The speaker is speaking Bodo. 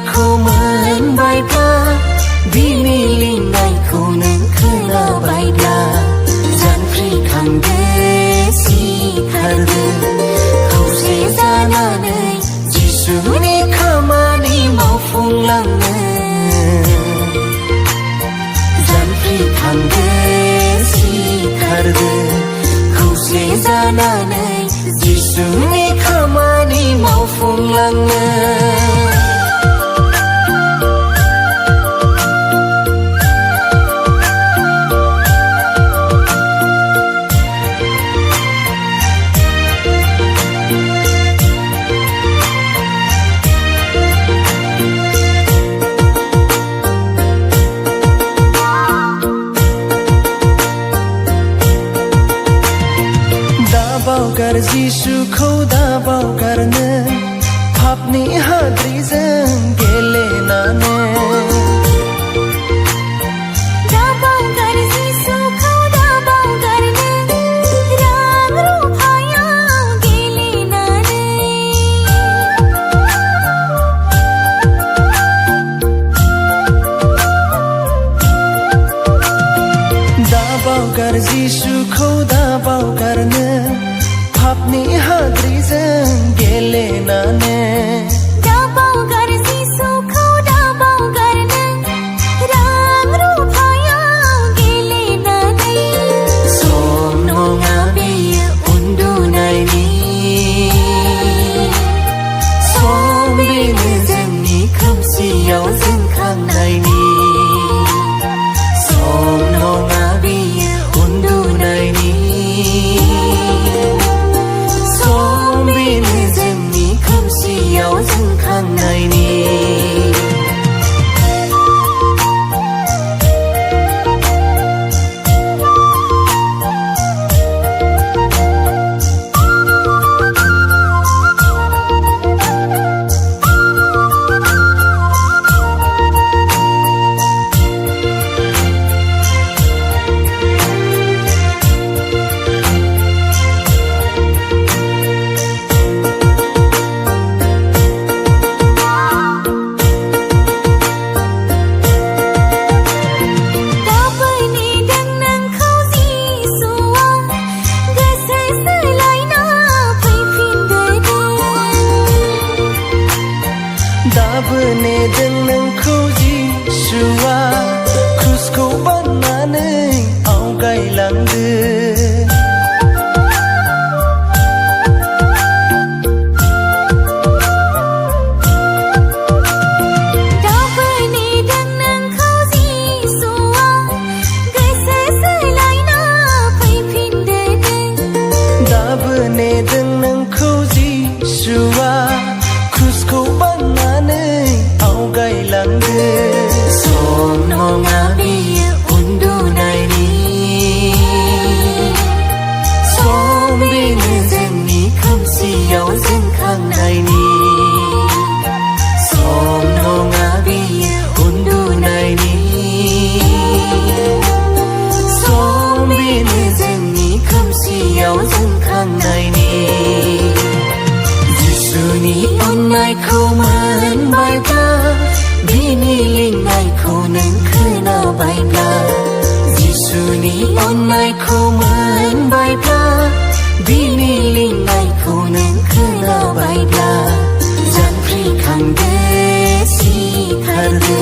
खौ मोनबायब्ला बिनि लिंनायखौ नों खोनाबायब्ला जांख्रिखांदो सिखारदो खौसे जानानै जिसुनि खामानि मावफुंलांनो जांख्रिखांदो सिखारदो खौसे जानानै जिसुनि खामानि मावफुंलांनो बावगार जिसुखौ दा बावगारनो पापनि हाद्रिजों गेलेनानै दा बावगार जिसुखौ दा बावगारनो रां रुफायाव गेलेनानै दा बावगार जिसुखौ दा बावगारनो पापनि हाद्रिजों गेलेनानै दा बावगार जिसुखौ दा बावगारनो रां रुफायाव गेलेनानै सम नङा बेयो उन्दुनायनि सम बेनो जोंनि खोमसियाव जोंखांनायनि सम नङा बेयो उन्दुनायनि बेनो जोंनि खोमसियाव जोंखांनायनि दाबो नेदों नोंखौ जिसुआ क्रुसखौ बाननानै आवगायलांदो दाबो नेदों नोंखौ जिसुआ गोसो सोलायना फैफिनदो दाबो नेदों नोंखौ जिसुआ क्रुसखौ बाननानै आवगायलांदो सम नङा बेयो उन्दुनायनि सम बेनो जोंनि खोमसियाव जोंखांनायनि सम नङा बेयो उन्दुनायनि सम बेनो जोंनि खोमसियाव जोंखांनायनि जिसुनि अननायखौ मोनबायब्ला बिनि लिंनायखौ नों खोनाबायब्ला जिसुनि अननायखौ मोनबायब्ला बिनि लिंनायखौ नों खोनाबायब्ला जांख्रिखांदो सिखारदो